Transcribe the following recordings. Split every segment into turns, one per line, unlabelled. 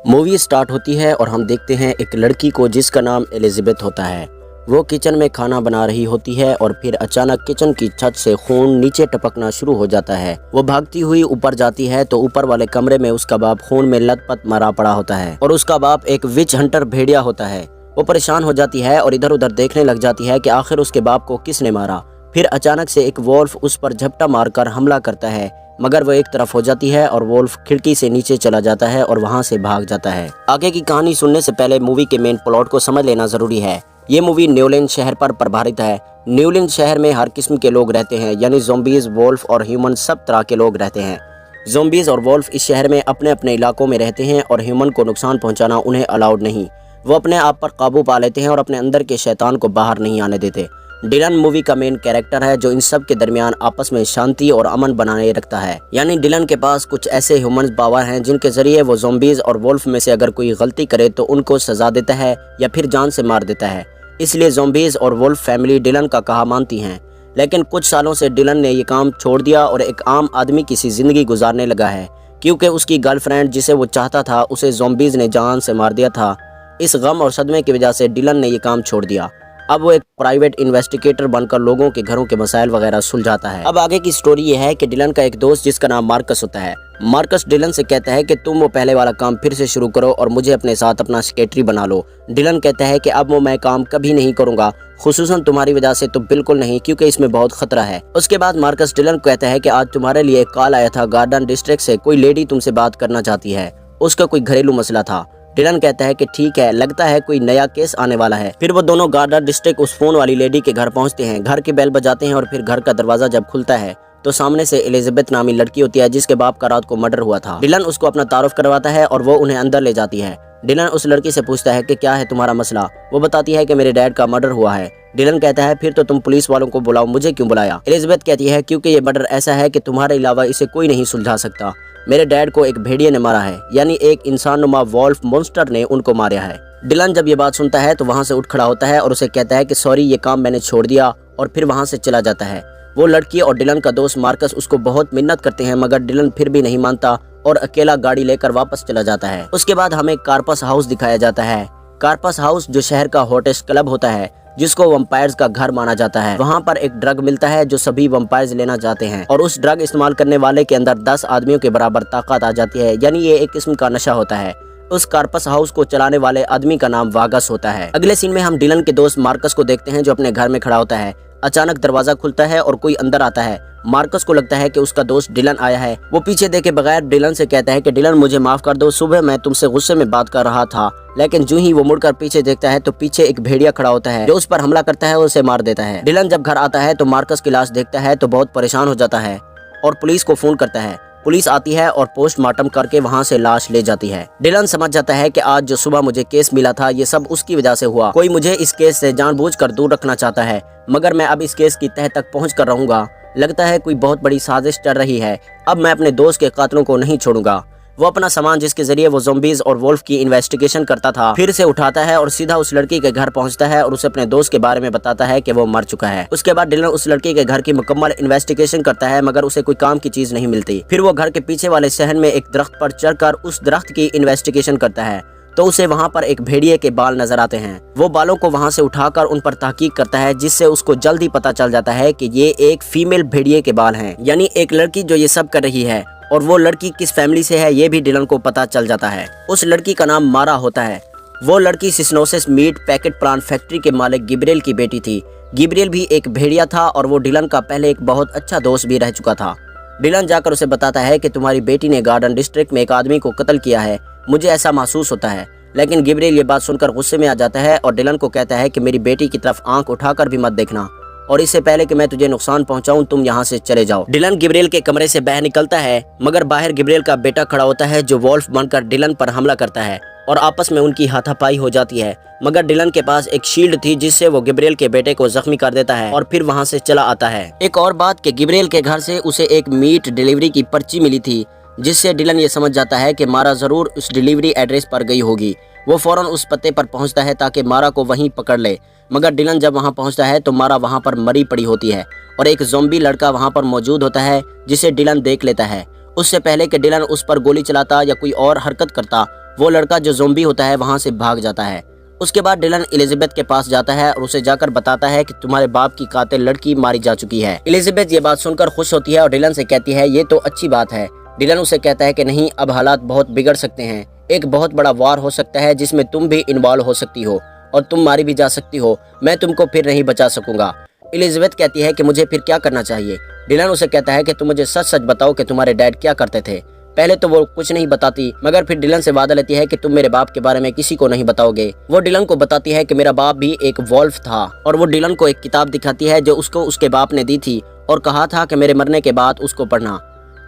Movie start ہوتی ہے اور ہم دیکھتے ہیں ایک لڑکی کو جس کا نام ایلزبتھ ہوتا ہے۔ وہ کچن میں کھانا بنا رہی ہوتی ہے اور پھر اچانک کچن کی چھت سے خون نیچے ٹپکنا شروع ہو جاتا ہے۔ وہ بھاگتی ہوئی اوپر جاتی ہے تو اوپر والے کمرے میں اس کا باپ خون میں لت پت مرا پڑا ہوتا ہے اور اس کا باپ ایک وچ ہنٹر بھیڑیا ہوتا ہے۔ وہ پریشان ہو جاتی ہے اور ادھر ادھر دیکھنے لگ جاتی ہے کہ آخر اس کے باپ کو کس نے مارا۔ پھر اچانک سے ایک وولف اس پر جھپٹا مار کر حملہ کرتا ہے، مگر وہ ایک طرف ہو جاتی ہے اور وولف کھڑکی سے نیچے چلا جاتا ہے اور وہاں سے بھاگ جاتا ہے۔ آگے کی کہانی سننے سے پہلے مووی کے مین پلاٹ کو سمجھ لینا ضروری ہے۔ یہ مووی نیولینڈ شہر پر پربھارت ہے۔ نیولینڈ شہر میں ہر قسم کے لوگ رہتے ہیں، یعنی زومبیز، وولف اور ہیومن سب طرح کے لوگ رہتے ہیں۔ زومبیز اور وولف اس شہر میں اپنے اپنے علاقوں میں رہتے ہیں اور ہیومن کو نقصان پہنچانا انہیں الاؤڈ نہیں۔ وہ اپنے آپ پر قابو پا لیتے ہیں اور اپنے اندر کے شیطان کو باہر نہیں آنے دیتے۔ ڈیلن مووی کا مین کیریکٹر ہے جو ان سب کے درمیان آپس میں شانتی اور امن بنائے رکھتا ہے۔ یعنی ڈیلن کے پاس کچھ ایسے ہیومن پاور ہیں جن کے ذریعے وہ زومبیز اور وولف میں سے اگر کوئی غلطی کرے تو ان کو سزا دیتا ہے یا پھر جان سے مار دیتا ہے۔ اس لیے زومبیز اور وولف فیملی ڈیلن کا کہا مانتی ہیں۔ لیکن کچھ سالوں سے ڈیلن نے یہ کام چھوڑ دیا اور ایک عام آدمی کی سی زندگی گزارنے لگا ہے، کیونکہ اس کی گرل فرینڈ جسے وہ چاہتا تھا اسے زومبیز نے جان سے مار دیا تھا۔ اس غم اور صدمے کی وجہ سے ڈیلن نے یہ کام چھوڑ دیا۔ اب وہ ایک پرائیویٹ انویسٹیگیٹر بن کر لوگوں کے گھروں کے مسائل وغیرہ سلجھاتا ہے۔ اب آگے کی سٹوری یہ ہے کہ ڈیلن کا ایک دوست جس کا نام مارکس ہوتا ہے۔ مارکس ڈیلن سے کہتا ہے کہ تم وہ پہلے والا کام پھر سے شروع کرو اور مجھے اپنے ساتھ اپنا سیکریٹری بنا لو۔ ڈیلن کہتا ہے کہ اب وہ میں کام کبھی نہیں کروں گا، خصوصاً تمہاری وجہ سے تو بالکل نہیں، کیونکہ اس میں بہت خطرہ ہے۔ اس کے بعد مارکس ڈیلن کو کہتا ہے کہ آج تمہارے لیے ایک کال آیا تھا، گارڈن ڈسٹرکٹ سے کوئی لیڈی تم سے بات کرنا چاہتی ہے، اس کا کوئی گھریلو مسئلہ تھا۔ ڈیلن کہتا ہے کہ ٹھیک ہے، لگتا ہے کوئی نیا کیس آنے والا ہے۔ پھر وہ دونوں گارڈر ڈسٹرکٹ اس فون والی لیڈی کے گھر پہنچتے ہیں، گھر کی بیل بجاتے ہیں اور پھر گھر کا دروازہ جب کھلتا ہے تو سامنے سے ایلزبتھ نامی لڑکی ہوتی ہے جس کے باپ کا رات کو مرڈر ہوا تھا۔ ڈیلن اس کو اپنا تعارف کرواتا ہے اور وہ انہیں اندر لے جاتی ہے۔ ڈیلن اس لڑکی سے پوچھتا ہے کہ کیا ہے تمہارا مسئلہ۔ وہ بتاتی ہے کہ میرے ڈیڈ کا مرڈر ہوا ہے۔ ڈیلن کہتا ہے پھر تو تم پولیس والوں کو بلاؤ، مجھے کیوں بلایا؟ ایلزبتھ کہتی ہے کیونکہ یہ مرڈر ایسا ہے کہ تمہارے علاوہ اسے کوئی نہیں سلجھا سکتا۔ میرے ڈیڈ کو ایک بھیڑیے نے مارا ہے، یعنی ایک انسان نما وولف مونسٹر نے ان کو مارا ہے۔ ڈیلن جب یہ بات سنتا ہے تو وہاں سے اٹھ کھڑا ہوتا ہے اور اسے کہتا ہے کہ سوری، یہ کام میں نے چھوڑ دیا، اور پھر وہاں سے چلا جاتا ہے۔ وہ لڑکی اور ڈیلن کا دوست مارکس اس کو بہت منت کرتے ہیں، مگر ڈیلن پھر بھی نہیں مانتا اور اکیلا گاڑی لے کر واپس چلا جاتا ہے۔ اس کے بعد ہمیں کارپس ہاؤس دکھایا جاتا ہے۔ کارپس ہاؤس جو شہر کا ہاٹسٹ کلب ہوتا ہے، جس کو ویمپائرز کا گھر مانا جاتا ہے۔ وہاں پر ایک ڈرگ ملتا ہے جو سبھی ویمپائرز لینا چاہتے ہیں، اور اس ڈرگ استعمال کرنے والے کے اندر 10 آدمیوں کے برابر طاقت آ جاتی ہے، یعنی یہ ایک قسم کا نشہ ہوتا ہے۔ اس کارپس ہاؤس کو چلانے والے آدمی کا نام واگس ہوتا ہے۔ اگلے سین میں ہم ڈیلن کے دوست مارکس کو دیکھتے ہیں جو اپنے گھر میں کھڑا ہوتا ہے۔ اچانک دروازہ کھلتا ہے اور کوئی اندر آتا ہے۔ مارکس کو لگتا ہے کہ اس کا دوست ڈیلن آیا ہے۔ وہ پیچھے دیکھے بغیر ڈیلن سے کہتا ہے کہ ڈیلن مجھے معاف کر دو، صبح میں تم سے غصے میں بات کر رہا تھا۔ لیکن جو ہی وہ مڑ کر پیچھے دیکھتا ہے تو پیچھے ایک بھیڑیا کھڑا ہوتا ہے جو اس پر حملہ کرتا ہے اور اسے مار دیتا ہے۔ ڈیلن جب گھر آتا ہے تو مارکس کی لاش دیکھتا ہے تو بہت پریشان ہو جاتا ہے اور پولیس کو فون کرتا ہے۔ پولیس آتی ہے اور پوسٹ مارٹم کر کے وہاں سے لاش لے جاتی ہے۔ ڈیلن سمجھ جاتا ہے کہ آج جو صبح مجھے کیس ملا تھا یہ سب اس کی وجہ سے ہوا، کوئی مجھے اس کیس سے جان بوجھ کر دور رکھنا چاہتا ہے، مگر میں اب اس کیس کی تہہ تک پہنچ کر رہوں گا۔ لگتا ہے کوئی بہت بڑی سازش چل رہی ہے، اب میں اپنے دوست کے قاتلوں کو نہیں چھوڑوں گا۔ وہ اپنا سامان جس کے ذریعے وہ زومبیز اور وولف کی انویسٹیگیشن کرتا تھا پھر سے اٹھاتا ہے اور سیدھا اس لڑکی کے گھر پہنچتا ہے اور اسے اپنے دوست کے بارے میں بتاتا ہے کہ وہ مر چکا ہے۔ اس کے بعد ڈیلن اس لڑکی کے گھر کی مکمل انویسٹیگیشن کرتا ہے، مگر اسے کوئی کام کی چیز نہیں ملتی۔ پھر وہ گھر کے پیچھے والے صحن میں ایک درخت پر چڑھ کر اس درخت کی انویسٹیگیشن کرتا ہے تو اسے وہاں پر ایک بھیڑیے کے بال نظر آتے ہیں۔ وہ بالوں کو وہاں سے اٹھا کر ان پر تحقیق کرتا ہے، جس سے اس کو جلدی پتہ چل جاتا ہے کہ یہ ایک فیمیل بھیڑیے کے بال ہیں، یعنی ایک لڑکی جو یہ سب کر رہی ہے، اور وہ لڑکی کس فیملی سے ہے یہ بھی ڈیلن کو پتہ چل جاتا ہے۔ اس لڑکی کا نام مارا ہوتا ہے۔ وہ لڑکی سسنوسس میٹ پیکٹ پلانٹ فیکٹری کے مالک گبریل کی بیٹی تھی۔ گبریل بھی ایک بھیڑیا تھا اور وہ ڈیلن کا پہلے ایک بہت اچھا دوست بھی رہ چکا تھا۔ ڈیلن جا کر اسے بتاتا ہے کہ تمہاری بیٹی نے گارڈن ڈسٹرکٹ میں ایک آدمی کو قتل کیا ہے، مجھے ایسا محسوس ہوتا ہے۔ لیکن گبریل یہ بات سن کر غصے میں آ جاتا ہے اور ڈیلن کو کہتا ہے کہ میری بیٹی کی طرف آنکھ اٹھا کر بھی مت دیکھنا، اور اس سے پہلے کہ میں تجھے نقصان پہنچاؤں تم یہاں سے چلے جاؤ۔ ڈیلن گبریل کے کمرے سے باہر نکلتا ہے، مگر باہر گبریل کا بیٹا کھڑا ہوتا ہے جو وولف بن کر ڈیلن پر حملہ کرتا ہے اور آپس میں ان کی ہاتھا پائی ہو جاتی ہے، مگر ڈیلن کے پاس ایک شیلڈ تھی جس سے وہ گبریل کے بیٹے کو زخمی کر دیتا ہے اور پھر وہاں سے چلا آتا ہے۔ ایک اور بات کہ گبریل کے گھر سے اسے ایک میٹ ڈیلیوری کی پرچی ملی تھی، جس سے ڈیلن یہ سمجھ جاتا ہے کہ مارا ضرور اس ڈیلیوری ایڈریس پر گئی ہوگی۔ وہ فوراً اس پتے پر پہنچتا ہے تاکہ مارا کو وہیں پکڑ لے، مگر ڈیلن جب وہاں پہنچتا ہے تو مارا وہاں پر مری پڑی ہوتی ہے اور ایک زومبی لڑکا وہاں پر موجود ہوتا ہے جسے ڈیلن دیکھ لیتا ہے۔ اس سے پہلے کہ ڈیلن اس پر گولی چلاتا یا کوئی اور حرکت کرتا، वो लड़का जो ज़ॉम्बी होता है वहाँ से भाग जाता है। उसके बाद डिलन एलिजाबेथ के पास जाता है और उसे जाकर बताता है कि तुम्हारे बाप की कातिल लड़की मारी जा चुकी है। एलिजाबेथ ये बात सुनकर खुश होती है और डिलन से कहती है ये तो अच्छी बात है। डिलन उसे कहता है कि नहीं, अब हालात बहुत बिगड़ सकते हैं, एक बहुत बड़ा वार हो सकता है जिसमें तुम भी इन्वॉल्व हो सकती हो और तुम मारी भी जा सकती हो, मैं तुमको फिर नहीं बचा सकूंगा। एलिजाबेथ कहती है कि मुझे फिर क्या करना चाहिए। डिलन उसे कहता है कि तुम मुझे सच सच बताओ कि तुम्हारे डैड क्या करते थे। पहले तो वो कुछ नहीं बताती, मगर फिर डिलन से वादा लेती है कि तुम मेरे बाप के बारे में किसी को नहीं बताओगे। वो डिलन को बताती है कि मेरा बाप भी एक वॉल्फ था और वो डिलन को एक किताब दिखाती है जो उसको उसके बाप ने दी थी और कहा था कि मेरे मरने के बाद उसको पढ़ना।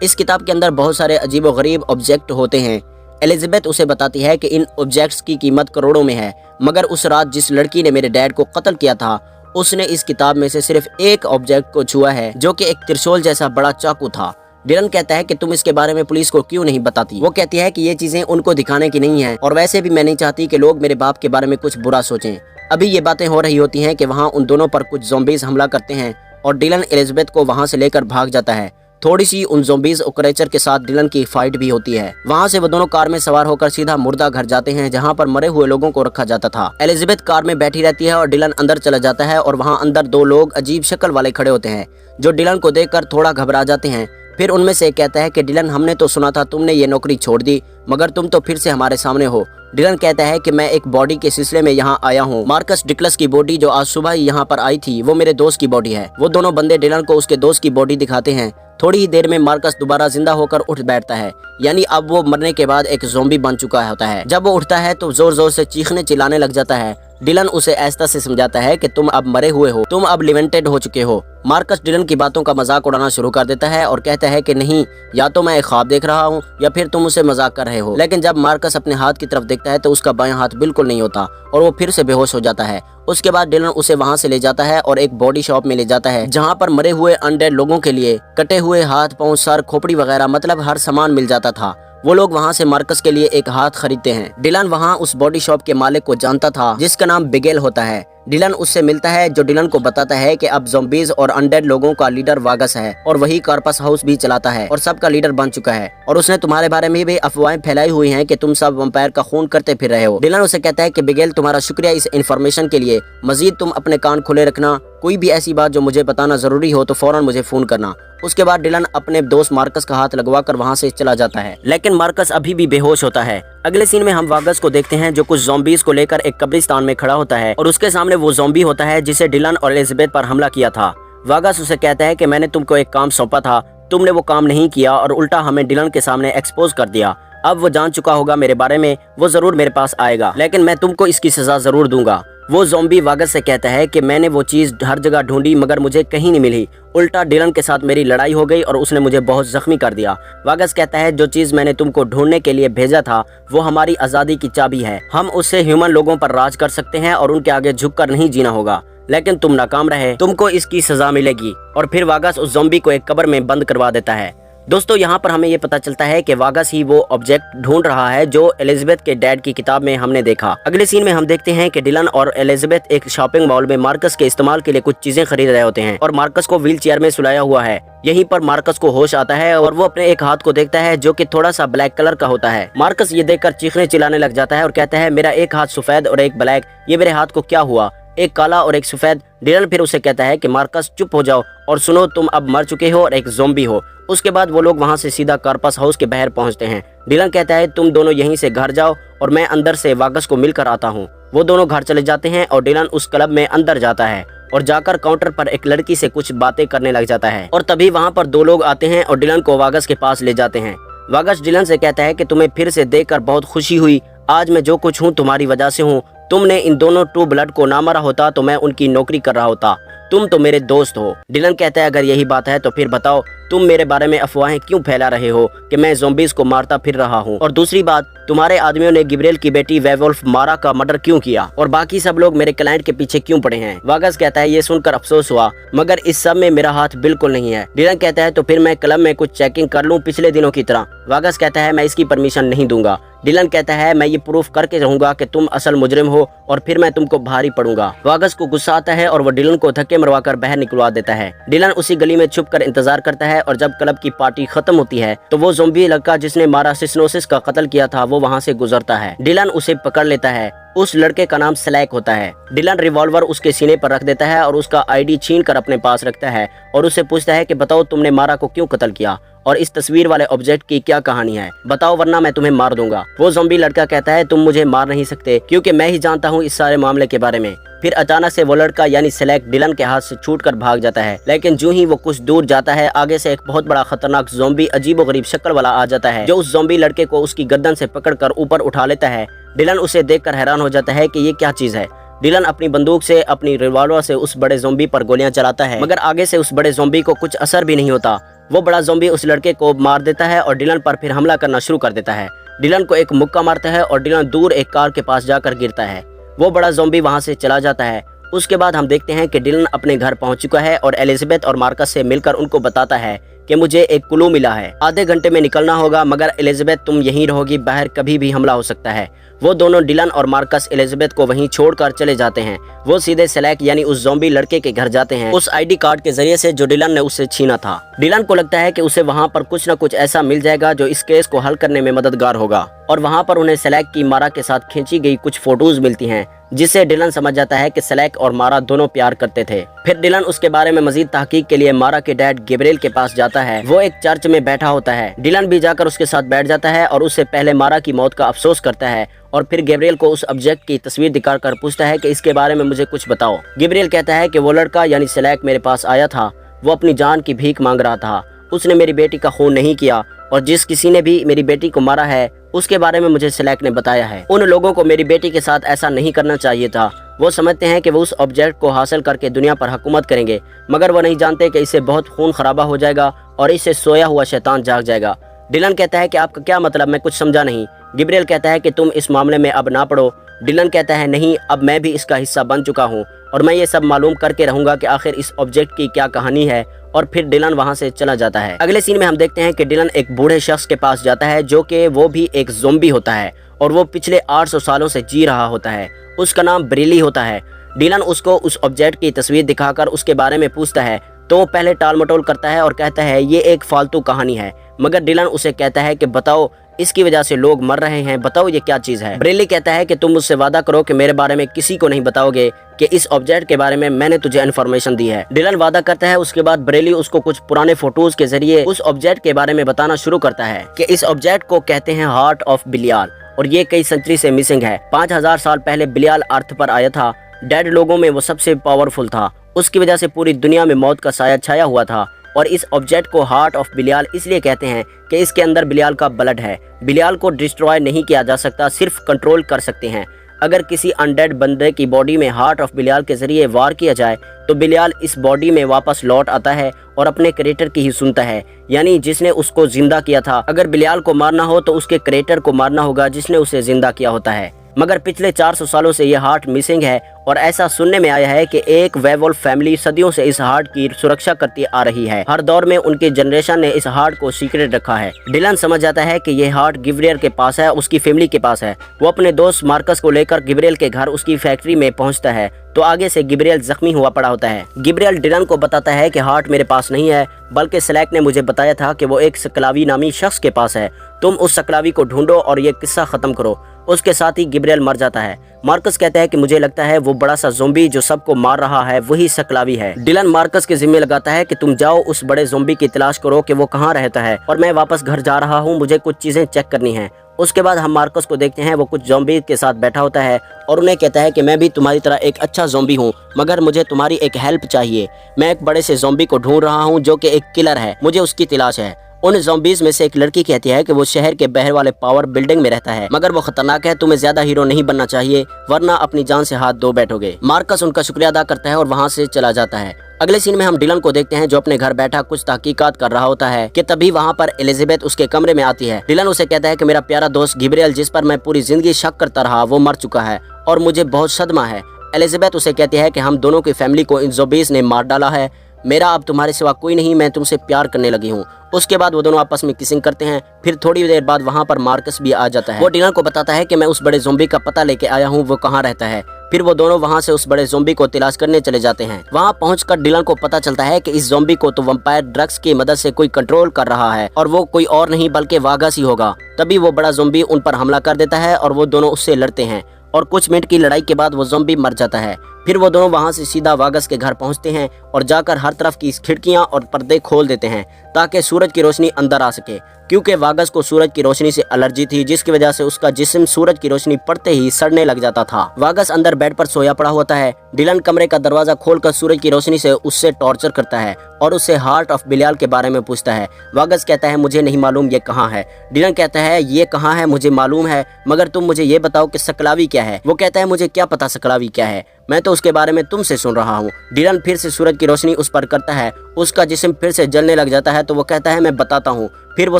इस किताब के अंदर बहुत सारे अजीबोगरीब ऑब्जेक्ट होते हैं। एलिजाबेथ उसे बताती है कि इन ऑब्जेक्ट्स की कीमत करोड़ों में है, मगर उस रात जिस लड़की ने मेरे डैड को कत्ल किया था उसने इस किताब में से सिर्फ एक ऑब्जेक्ट को छुआ है, जो कि एक त्रिशूल जैसा बड़ा चाकू था। डिलन कहता है कि तुम इसके बारे में पुलिस को क्यों नहीं बताती। वो कहती है कि ये चीजें उनको दिखाने की नहीं है और वैसे भी मैं नहीं चाहती कि लोग मेरे बाप के बारे में कुछ बुरा सोचें। अभी ये बातें हो रही होती हैं कि वहाँ उन दोनों पर कुछ ज़ॉम्बीज हमला करते हैं और डिलन एलिजाबेथ को वहाँ से लेकर भाग जाता है। थोड़ी सी उन ज़ॉम्बीज और क्रेचर के साथ डिलन की फाइट भी होती है। वहाँ से वो दोनों कार में सवार होकर सीधा मुर्दा घर जाते हैं जहाँ पर मरे हुए लोगों को रखा जाता था। एलिजाबेथ कार में बैठी रहती है और डिलन अंदर चला जाता है और वहाँ अंदर दो लोग अजीब शक्ल वाले खड़े होते हैं जो डिलन को देखकर थोड़ा घबरा जाते हैं। फिर उनमें से एक कहता है कि डिलन, हमने तो सुना था तुमने ये नौकरी छोड़ दी, मगर तुम तो फिर से हमारे सामने हो। डिलन कहता है कि मैं एक बॉडी के सिलसिले में यहाँ आया हूँ। मार्कस डिकल्स की बॉडी जो आज सुबह ही यहाँ पर आई थी वो मेरे दोस्त की बॉडी है। वो दोनों बंदे डिलन को उसके दोस्त की बॉडी दिखाते हैं। थोड़ी ही देर में मार्कस दोबारा जिंदा होकर उठ बैठता है, यानी अब वो मरने के बाद एक ज़ॉम्बी बन चुका होता है। जब वो उठता है तो जोर जोर से चीखने चिल्लाने लग जाता है। डिलन उसे ऐसा से समझाता है कि तुम अब मरे हुए हो, तुम अब लिवेंटेड हो चुके हो। मार्कस डिलन की बातों का मजाक उड़ाना शुरू कर देता है और कहता है कि नहीं, या तो मैं एक ख्वाब देख रहा हूँ या फिर तुम उसे मजाक कर रहे हो। लेकिन जब मार्कस अपने हाथ की तरफ देखता है तो उसका बायां हाथ बिल्कुल नहीं होता और वो फिर से बेहोश हो जाता है। उसके बाद डिलन उसे वहाँ से ले जाता है और एक बॉडी शॉप में ले जाता है जहाँ पर मरे हुए अनडेड लोगों के लिए कटे हुए हाथ, पांव, सर, खोपड़ी वगैरह मतलब हर सामान मिल जाता था। वो लोग वहाँ से मार्कस के लिए एक हाथ खरीदते हैं। डिलन वहाँ उस बॉडी शॉप के मालिक को जानता था जिसका नाम बिगेल होता है। डिलन उससे मिलता है जो डिलन को बताता है कि अब ज़ॉम्बीज और अनडेड लोगों का लीडर वागस है और वही कार्पस हाउस भी चलाता है और सबका लीडर बन चुका है और उसने तुम्हारे बारे में भी अफवाहें फैलाई हुई हैं कि तुम सब वैम्पायर का खून करते फिर रहे हो। डिलन उसे कहता है कि बिगेल, तुम्हारा शुक्रिया इस इन्फॉर्मेशन के लिए, मजीद तुम अपने कान खुले रखना, कोई भी ऐसी बात जो मुझे बताना जरूरी हो तो फौरन मुझे फोन करना। उसके बाद डिलन अपने दोस्त मार्कस का हाथ लगवाकर वहाँ से चला जाता है, लेकिन मार्कस अभी भी बेहोश होता है। अगले सीन में हम वागस को देखते हैं जो कुछ ज़ॉम्बीज को लेकर एक कब्रिस्तान में खड़ा होता है और उसके सामने वो ज़ॉम्बी होता है जिसे डिलन और एलिजाबेथ पर हमला किया था। वागस उसे कहता है कि मैंने तुमको एक काम सौंपा था, तुमने वो काम नहीं किया और उल्टा हमें डिलन के सामने एक्सपोज कर दिया। अब वो जान चुका होगा मेरे बारे में, वो जरूर मेरे पास आएगा, लेकिन मैं तुमको इसकी सजा जरूर दूंगा। वो ज़ॉम्बी वागस से कहता है कि मैंने वो चीज़ हर जगह ढूंढी मगर मुझे कहीं नहीं मिली, उल्टा डिलन के साथ मेरी लड़ाई हो गई और उसने मुझे बहुत जख्मी कर दिया। वागस कहता है जो चीज़ मैंने तुमको ढूंढने के लिए भेजा था वो हमारी आज़ादी की चाबी है, हम उससे ह्यूमन लोगों पर राज कर सकते हैं और उनके आगे झुककर नहीं जीना होगा, लेकिन तुम नाकाम रहे, तुमको इसकी सजा मिलेगी। और फिर वागस उस ज़ॉम्बी को एक कब्र में बंद करवा देता है। दोस्तों यहाँ पर हमें ये पता चलता है कि वागस ही वो ऑब्जेक्ट ढूंढ रहा है जो एलिजाबेथ के डैड की किताब में हमने देखा। अगले सीन में हम देखते हैं कि डिलन और एलिजाबेथ एक शॉपिंग मॉल में मार्कस के इस्तेमाल के लिए कुछ चीजें खरीद रहे होते हैं और मार्कस को व्हील चेयर में सुलाया हुआ है। यहीं पर मार्कस को होश आता है और वो अपने एक हाथ को देखता है जो कि थोड़ा सा ब्लैक कलर का होता है। मार्कस ये देखकर चीखने चिल्लाने लग जाता है और कहता है मेरा एक हाथ सफेद और एक ब्लैक, ये मेरे हाथ को क्या हुआ, एक काला और एक सफेद। डिलन फिर उसे कहता है कि मार्कस चुप हो जाओ और सुनो, तुम अब मर चुके हो और एक ज़ॉम्बी हो। उसके बाद वो लोग वहाँ से सीधा कार्पस हाउस के बाहर पहुँचते हैं। डिलन कहता है तुम दोनों यहीं से घर जाओ और मैं अंदर से वागस को मिलकर आता हूँ। वो दोनों घर चले जाते हैं और डिलन उस क्लब में अंदर जाता है और जाकर काउंटर पर एक लड़की से कुछ बातें करने लग जाता है और तभी वहाँ पर दो लोग आते हैं और डिलन को वागस के पास ले जाते हैं। वागस डिलन से कहता है कि तुम्हें फिर से देखकर बहुत खुशी हुई, आज मैं जो कुछ हूँ तुम्हारी वजह से हूँ, तुमने इन दोनों ट्रू ब्लड को ना मारा होता तो मैं उनकी नौकरी कर रहा होता, तुम तो मेरे दोस्त हो। डिलन कहता है अगर यही बात है तो फिर बताओ तुम मेरे बारे में अफवाहें क्यों फैला रहे हो कि मैं ज़ॉम्बीज को मारता फिर रहा हूँ, और दूसरी बात तुम्हारे आदमियों ने गिब्रियल की बेटी वेवुल्फ मारा का मर्डर क्यों किया और बाकी सब लोग मेरे क्लाइंट के पीछे क्यों पड़े हैं। वागस कहता है ये सुनकर अफसोस हुआ मगर इस सब में मेरा हाथ बिल्कुल नहीं है। डिलन कहता है तो फिर मैं क्लब में कुछ चेकिंग कर लूं पिछले दिनों की तरह। वागस कहता है मैं इसकी परमिशन नहीं दूंगा। डिलन कहता है मैं ये प्रूफ करके रहूंगा कि तुम असल मुजरिम हो और फिर मैं तुमको भारी पड़ूंगा। वागस को गुस्सा आता है और वो डिलन को धक्के मरवाकर बाहर निकलवा देता है। डिलन उसी गली में छुप कर इंतजार करता है है और जब क्लब की पार्टी खत्म होती है तो वो ज़ॉम्बी लड़का जिसने मारा सिस्नोसिस का कत्ल किया था वो वहाँ से गुजरता है। डिलन उसे पकड़ लेता है। उस लड़के का नाम स्लैक होता है। डिलन रिवॉल्वर उसके सीने पर रख देता है और उसका आईडी छीन कर अपने पास रखता है और उससे पूछता है कि बताओ तुमने मारा को क्यों कत्ल किया और इस तस्वीर वाले ऑब्जेक्ट की क्या कहानी है, बताओ वरना मैं तुम्हें मार दूंगा। वो ज़ॉम्बी लड़का कहता है तुम मुझे मार नहीं सकते क्योंकि मैं ही जानता हूँ इस सारे मामले के बारे में। फिर अचानक से वो लड़का यानी स्लैक डिलन के हाथ से छूटकर भाग जाता है, लेकिन जो ही वो कुछ दूर जाता है आगे से एक बहुत बड़ा खतरनाक ज़ॉम्बी अजीबोगरीब शक्ल वाला आ जाता है जो उस ज़ॉम्बी लड़के को उसकी गर्दन से पकड़कर ऊपर उठा लेता है। डिलन उसे देखकर हैरान हो जाता है कि ये क्या चीज है। डिलन अपनी बंदूक से अपनी रिवॉल्वर से उस बड़े ज़ॉम्बी पर गोलियां चलाता है मगर आगे से उस बड़े ज़ॉम्बी को कुछ असर भी नहीं होता। वो बड़ा ज़ॉम्बी उस लड़के को मार देता है और डिलन पर फिर हमला करना शुरू कर देता है। डिलन को एक मुक्का मारता है और डिलन दूर एक कार के पास जाकर गिरता है। वो बड़ा ज़ॉम्बी वहां से चला जाता है। उसके बाद हम देखते हैं कि डिलन अपने घर पहुंच चुका है और एलिजाबेथ और मार्कस से मिलकर उनको बताता है कि मुझे एक क्लू मिला है, आधे घंटे में निकलना होगा मगर एलिजाबेथ तुम यहीं रहोगी, बाहर कभी भी हमला हो सकता है। वो दोनों डिलन और मार्कस एलिजाबेथ को वहीं छोड़कर चले जाते हैं। वो सीधे स्लैक यानी उस ज़ॉम्बी लड़के के घर जाते हैं उस आईडी कार्ड के जरिए से जो डिलन ने उससे छीना था। डिलन को लगता है कि उसे वहाँ पर कुछ न कुछ ऐसा मिल जाएगा जो इस केस को हल करने में मददगार होगा और वहाँ पर उन्हें स्लैक की मारा के साथ खींची गई कुछ फोटोज मिलती हैं जिससे डिलन समझ जाता है कि स्लैक और मारा दोनों प्यार करते थे। फिर डिलन उसके बारे में मजीद तहकीक के लिए मारा के डैड गैब्रियल के पास जाता है। वो एक चर्च में बैठा होता है। डिलन भी जाकर उसके साथ बैठ जाता है और उससे पहले मारा की मौत का अफसोस करता है और फिर गैब्रियल को उस ऑब्जेक्ट की तस्वीर दिखाकर पूछता है कि इसके बारे में मुझे कुछ बताओ। गैब्रियल कहता है कि वो लड़का यानी स्लैक मेरे पास आया था, वो अपनी जान की भीख मांग रहा था, उसने मेरी बेटी का खून नहीं किया और जिस किसी ने भी मेरी बेटी को मारा है उसके बारे में मुझे स्लैक ने बताया है। उन लोगों को मेरी बेटी के साथ ऐसा नहीं करना चाहिए था। वो समझते हैं कि वो उस ऑब्जेक्ट को हासिल करके दुनिया पर हुकूमत करेंगे मगर वो नहीं जानते कि इससे बहुत खून खराबा हो जाएगा और इससे सोया हुआ शैतान जाग जाएगा। डिलन कहता है कि आपका क्या मतलब, मैं कुछ समझा नहीं। गैब्रियल कहता है कि तुम इस मामले में अब ना पड़ो। डिलन कहता है नहीं, अब मैं भी इसका हिस्सा बन चुका हूँ और मैं ये सब मालूम करके रहूंगा कि आखिर इस ऑब्जेक्ट की क्या कहानी है और फिर डिलन वहां से चला जाता है। अगले सीन में हम देखते हैं कि डिलन एक बूढ़े शख्स के पास जाता है जो कि वो भी एक ज़ॉम्बी होता है और वो पिछले 800 सालों से जी रहा होता है। उसका नाम ब्रेली होता है। डिलन उसको उस ऑब्जेक्ट की तस्वीर दिखाकर उसके बारे में पूछता है तो वो पहले टाल मटोल करता है और कहता है ये एक फालतू कहानी है मगर डिलन उसे कहता है कि बताओ इसकी वजह से लोग मर रहे हैं, बताओ ये क्या चीज है। ब्रेली कहता है कि तुम मुझसे वादा करो कि मेरे बारे में किसी को नहीं बताओगे कि इस ऑब्जेक्ट के बारे में मैंने तुझे इन्फॉर्मेशन दी है। डिलन वादा करता है। उसके बाद ब्रेली उसको कुछ पुराने फोटोज के जरिए उस ऑब्जेक्ट के बारे में बताना शुरू करता है कि इस ऑब्जेक्ट को कहते हैं हार्ट ऑफ बिलियाल और ये कई सेंचुरी से मिसिंग है। 5000 साल पहले बिलियाल अर्थ पर आया था। डेड लोगों में वो सबसे पावरफुल था, उसकी वजह से पूरी दुनिया में मौत का साया छाया हुआ था और इस ऑब्जेक्ट को हार्ट ऑफ बिलियाल इसलिए कहते हैं कि इसके अंदर बिलियाल का ब्लड है। बिलियाल को डिस्ट्रॉय नहीं किया जा सकता, सिर्फ कंट्रोल कर सकते हैं। अगर किसी अनडेड बंदे की बॉडी में हार्ट ऑफ बिलियाल के जरिए वार किया जाए तो बिलियाल इस बॉडी में वापस लौट आता है और अपने क्रिएटर की ही सुनता है, यानी जिसने उसको जिंदा किया था। अगर बिलियाल को मारना हो तो उसके क्रिएटर को मारना होगा जिसने उसे जिंदा किया होता है। मगर पिछले 400 सालों से ये हार्ट मिसिंग है और ऐसा सुनने में आया है कि एक वेवोल्फ फैमिली सदियों से इस हार्ट की सुरक्षा करती आ रही है। हर दौर में उनकी जनरेशन ने इस हार्ट को सीक्रेट रखा है। डिलन समझ जाता है कि ये हार्ट गैब्रियल के पास है, उसकी फैमिली के पास है। वो अपने दोस्त मार्कस को लेकर गैब्रियल के घर उसकी फैक्ट्री में पहुंचता है तो आगे से गैब्रियल जख्मी हुआ पड़ा होता है। गैब्रियल डिलन को बताता है कि हार्ट मेरे पास नहीं है, बल्कि स्लैक ने मुझे बताया था कि वो एक सकलावी नामी शख्स के पास है। तुम उस सकलावी को ढूंढो और ये किस्सा खत्म करो। उसके साथ ही गैब्रियल मर जाता है। मार्कस कहता है कि मुझे लगता है वो बड़ा सा ज़ॉम्बी जो सबको मार रहा है वही सकलावी है। डिलन मार्कस के जिम्मे लगाता है कि तुम जाओ उस बड़े ज़ॉम्बी की तलाश करो कि वो कहाँ रहता है और मैं वापस घर जा रहा हूँ, मुझे कुछ चीजें चेक करनी है। उसके बाद हम मार्कस को देखते हैं, वो कुछ ज़ॉम्बी के साथ बैठा होता है और उन्हें कहता है कि मैं भी तुम्हारी तरह एक अच्छा ज़ॉम्बी हूँ मगर मुझे तुम्हारी एक हेल्प चाहिए। मैं एक बड़े से ज़ॉम्बी को ढूंढ रहा हूँ जो कि एक किलर है, मुझे उसकी तलाश है। उन ज़ॉम्बीज़ में से एक लड़की कहती है कि वो शहर के बाहर वाले पावर बिल्डिंग में रहता है मगर वो खतरनाक है, तुम्हें ज्यादा हीरो नहीं बनना चाहिए वरना अपनी जान से हाथ धो बैठोगे। मार्कस उनका शुक्रिया अदा करता है और वहाँ से चला जाता है। अगले सीन में हम डिलन को देखते हैं जो अपने घर बैठा कुछ तहकीकात कर रहा होता है कि तभी वहाँ पर एलिजाबेथ उसके कमरे में आती है। डिलन उसे कहता है कि मेरा प्यारा दोस्त गैब्रियल जिस पर मैं पूरी जिंदगी शक करता रहा वो मर चुका है और मुझे बहुत सदमा है। एलिजाबेथ उसे कहती है कि हम दोनों की फैमिली को इन ज़ॉम्बीज़ ने मार डाला है, मेरा अब तुम्हारे सिवा कोई नहीं, मैं तुमसे प्यार करने लगी हूँ। उसके बाद वो दोनों आपस में किसिंग करते हैं। फिर थोड़ी देर बाद वहाँ पर मार्कस भी आ जाता है। वो डिलन को बताता है कि मैं उस बड़े ज़ॉम्बी का पता लेके आया हूँ, वो कहाँ रहता है। फिर वो दोनों वहाँ से उस बड़े ज़ॉम्बी को तलाश करने चले जाते हैं। वहाँ पहुंचकर डिलन को पता चलता है कि इस ज़ॉम्बी को तो वैम्पायर ड्रग्स की मदद से कोई कंट्रोल कर रहा है और वो कोई और नहीं बल्कि वागस ही होगा। तभी वो बड़ा ज़ॉम्बी उन पर हमला कर देता है और वो दोनों उससे लड़ते हैं और कुछ मिनट की लड़ाई के बाद वो ज़ॉम्बी मर जाता है। फिर वो दोनों वहाँ से सीधा वागस के घर पहुँचते हैं और जाकर हर तरफ की खिड़कियाँ और पर्दे खोल देते हैं ताकि सूरज की रोशनी अंदर आ सके, क्योंकि वागस को सूरज की रोशनी से एलर्जी थी, जिसकी वजह से उसका जिस्म सूरज की रोशनी पड़ते ही सड़ने लग जाता था। वागस अंदर बेड पर सोया पड़ा होता है। डिलन कमरे का दरवाजा खोलकर सूरज की रोशनी से उससे टॉर्चर करता है और उससे हार्ट ऑफ बिलियाल के बारे में पूछता है। वागस कहता है मुझे नहीं मालूम ये कहाँ है। डिलन कहता है ये कहाँ है मुझे मालूम है, मगर तुम मुझे ये बताओ कि सकलावी क्या है। वो कहता है मुझे क्या पता सकलावी क्या है, मैं तो उसके बारे में तुमसे सुन रहा हूँ। डिलन फिर से सूरज की रोशनी उस पर करता है, उसका जिस्म फिर से जलने लग जाता है। तो वो कहता है मैं बताता हूँ। फिर वो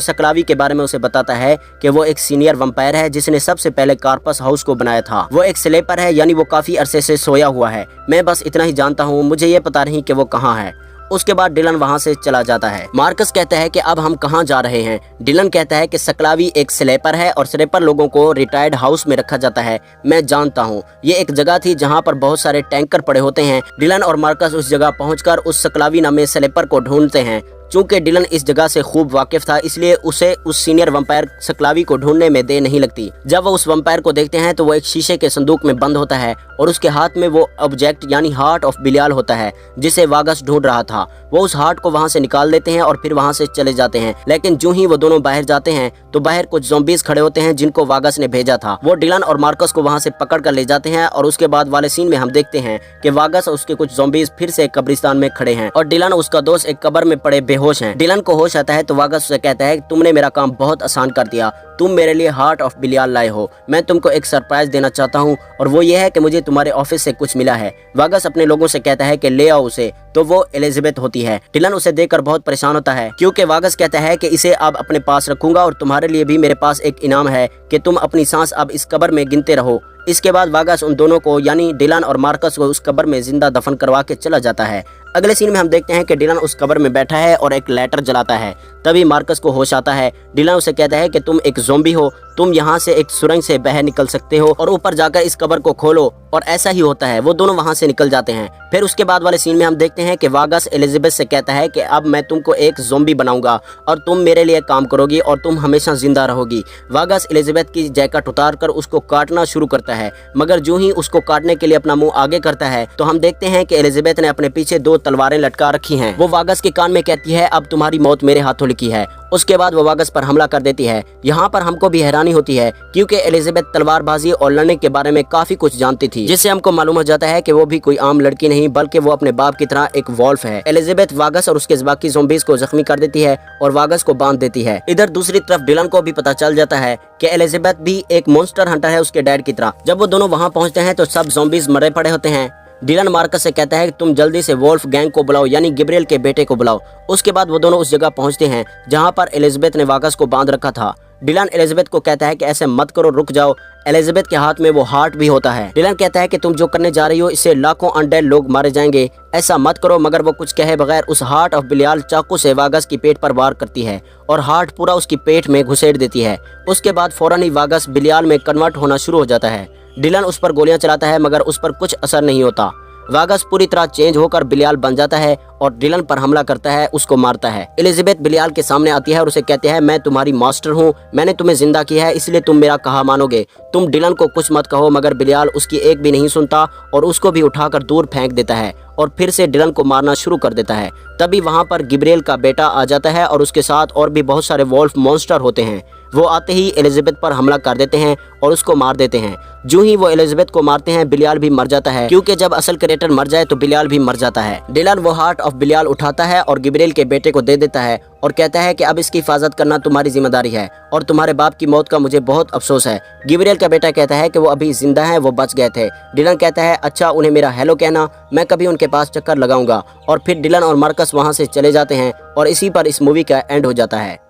सकलावी के बारे में उसे बताता है कि वो एक सीनियर वैम्पायर है जिसने सबसे पहले कार्पस हाउस को बनाया था। वो एक स्लेपर है, यानी वो काफी अरसे से सोया हुआ है। मैं बस इतना ही जानता हूँ, मुझे ये पता नहीं कि वो कहाँ है। उसके बाद डिलन वहाँ से चला जाता है। मार्कस कहता है कि अब हम कहाँ जा रहे हैं। डिलन कहता है कि सकलावी एक स्लेपर है और स्लेपर लोगों को रिटायर्ड हाउस में रखा जाता है। मैं जानता हूँ, ये एक जगह थी जहाँ पर बहुत सारे टैंकर पड़े होते हैं। डिलन और मार्कस उस जगह पहुँचकर उस सकलावी नामे स्लेपर को ढूंढते हैं। चूंकि डिलन इस जगह से खूब वाकिफ था, इसलिए उसे उस सीनियर वैम्पायर सकलावी को ढूंढने में देर नहीं लगती। जब वो उस वैम्पायर को देखते हैं तो वो एक शीशे के संदूक में बंद होता है और उसके हाथ में वो ऑब्जेक्ट यानी हार्ट ऑफ बिलियाल होता है जिसे वागस ढूंढ रहा था। वो उस हार्ट को वहाँ से निकाल देते हैं और फिर वहाँ से चले जाते हैं। लेकिन जो ही वो दोनों बाहर जाते हैं तो बाहर कुछ ज़ॉम्बीज खड़े होते हैं जिनको वागस ने भेजा था। वो डिलन और मार्कस को वहाँ से पकड़ कर ले जाते हैं और उसके बाद वाले सीन में हम देखते हैं कि वागस और उसके कुछ ज़ॉम्बीज फिर से कब्रिस्तान में खड़े हैं और डिलन और उसका दोस्त एक कब्र में पड़े बेहोश हैं। डिलन को होश आता है तो वागस उसे कहता है तुमने मेरा काम बहुत आसान कर दिया, तुम मेरे लिए हार्ट ऑफ बिलियाल लाए हो। मैं तुमको एक सरप्राइज देना चाहता हूँ और वो ये है कि मुझे तुम्हारे ऑफिस से कुछ मिला है। वागस अपने लोगों से कहता है कि ले आओ उसे, तो वो एलिजाबेथ होती है। डिलन उसे देखकर बहुत परेशान होता है क्योंकि वागस कहता है कि इसे अब अपने पास रखूंगा और तुम्हारे लिए भी मेरे पास एक इनाम है कि तुम अपनी सांस अब इस कब्र में गिनते रहो। इसके बाद वागस उन दोनों को यानी डिलन और मार्कस को उस कब्र में जिंदा दफन करवा के चला जाता है। अगले सीन में हम देखते हैं कि डिलन उस कब्र में बैठा है और एक लेटर जलाता है। तभी मार्कस को होश आता है। डिलन उसे कहता है कि तुम एक ज़ॉम्बी हो, तुम यहाँ से एक सुरंग से बाहर निकल सकते हो और ऊपर जाकर इस कब्र को खोलो, और ऐसा ही होता है। वो दोनों वहाँ से निकल जाते हैं। फिर उसके बाद वाले सीन में हम देखते हैं कि वागस एलिजाबेथ से कहता है कि अब मैं तुमको एक ज़ॉम्बी बनाऊंगा और तुम मेरे लिए काम करोगी और तुम हमेशा जिंदा रहोगी। वागस एलिजाबेथ की जैकेट उतार कर उसको काटना शुरू करता है, मगर जो ही उसको काटने के लिए अपना मुंह आगे करता है तो हम देखते हैं कि एलिजाबेथ ने अपने पीछे 2 तलवारें लटका रखी हैं। वो वागस के कान में कहती है अब तुम्हारी मौत मेरे हाथों लिखी है। उसके बाद वो वागस पर हमला कर देती है। यहाँ पर हमको भी हैरानी होती है क्योंकि एलिजाबेथ तलवारबाजी और लड़ने के बारे में काफी कुछ जानती थी, जिससे हमको मालूम हो जाता है कि वो भी कोई आम लड़की नहीं बल्कि वो अपने बाप की तरह एक वॉल्फ है। एलिजाबेथ वागस और उसके बाकी ज़ॉम्बीज को जख्मी कर देती है और वागस को बांध देती है। इधर दूसरी तरफ डिलन को भी पता चल जाता है कि एलिजाबेथ भी एक मॉन्स्टर हंटर है उसके डैड की तरह। जब वो दोनों वहाँ पहुँचते हैं तो सब ज़ॉम्बीज मरे पड़े होते हैं। डिलन मार्कस से कहता है कि तुम जल्दी से वोल्फ गैंग को बुलाओ यानी गिब्रियल के बेटे को बुलाओ। उसके बाद वो दोनों उस जगह पहुंचते हैं जहां पर एलिजाबेथ ने वागस को बांध रखा था। डिलन एलिजाबेथ को कहता है कि ऐसे मत करो, रुक जाओ। एलिजाबेथ के हाथ में वो हार्ट भी होता है। डिलन कहता है कि तुम जो करने जा रही हो इससे लाखों अनडेड लोग मारे जाएंगे, ऐसा मत करो। मगर वो कुछ कहे बगैर उस हार्ट ऑफ बिलियाल चाकू से वागस की पेट पर वार करती है और हार्ट पूरा उसकी पेट में घुसेड़ देती है। उसके बाद फौरन ही वागस बिलियाल में कन्वर्ट होना शुरू हो जाता है। डिलन उस पर गोलियां चलाता है मगर उस पर कुछ असर नहीं होता। वागस पूरी तरह चेंज होकर बिलियाल बन जाता है और डिलन पर हमला करता है, उसको मारता है। एलिजाबेथ बिलियाल के सामने आती है और उसे कहती है मैं तुम्हारी मास्टर हूँ, मैंने तुम्हें जिंदा किया है इसलिए तुम मेरा कहा मानोगे। तुम डिलन को कुछ मत कहो। मगर बिलियाल उसकी एक भी नहीं सुनता और उसको भी उठाकर दूर फेंक देता है और फिर से डिलन को मारना शुरू कर देता है। तभी वहाँ पर गिब्रियल का बेटा आ जाता है और उसके साथ और भी बहुत सारे वोल्फ मॉन्स्टर होते हैं। वो आते ही एलिजाबेथ पर हमला कर देते हैं और उसको मार देते हैं। जो ही वो एलिजाबेथ को मारते हैं बिलियाल भी मर जाता है, क्योंकि जब असल क्रिएटर मर जाए तो बिलियाल भी मर जाता है। डिलन वो हार्ट ऑफ बिलियाल उठाता है और गिब्रियल के बेटे को दे देता है और कहता है कि अब इसकी हिफाजत करना तुम्हारी जिम्मेदारी है और तुम्हारे बाप की मौत का मुझे बहुत अफसोस है। गिब्रियल का बेटा कहता है कि वो अभी जिंदा हैं, वो बच गए थे। डिलन कहता है अच्छा उन्हें मेरा हेलो कहना, मैं कभी उनके पास चक्कर लगाऊंगा। और फिर डिलन और मार्कस वहाँ से चले जाते हैं और इसी पर इस मूवी का एंड हो जाता है।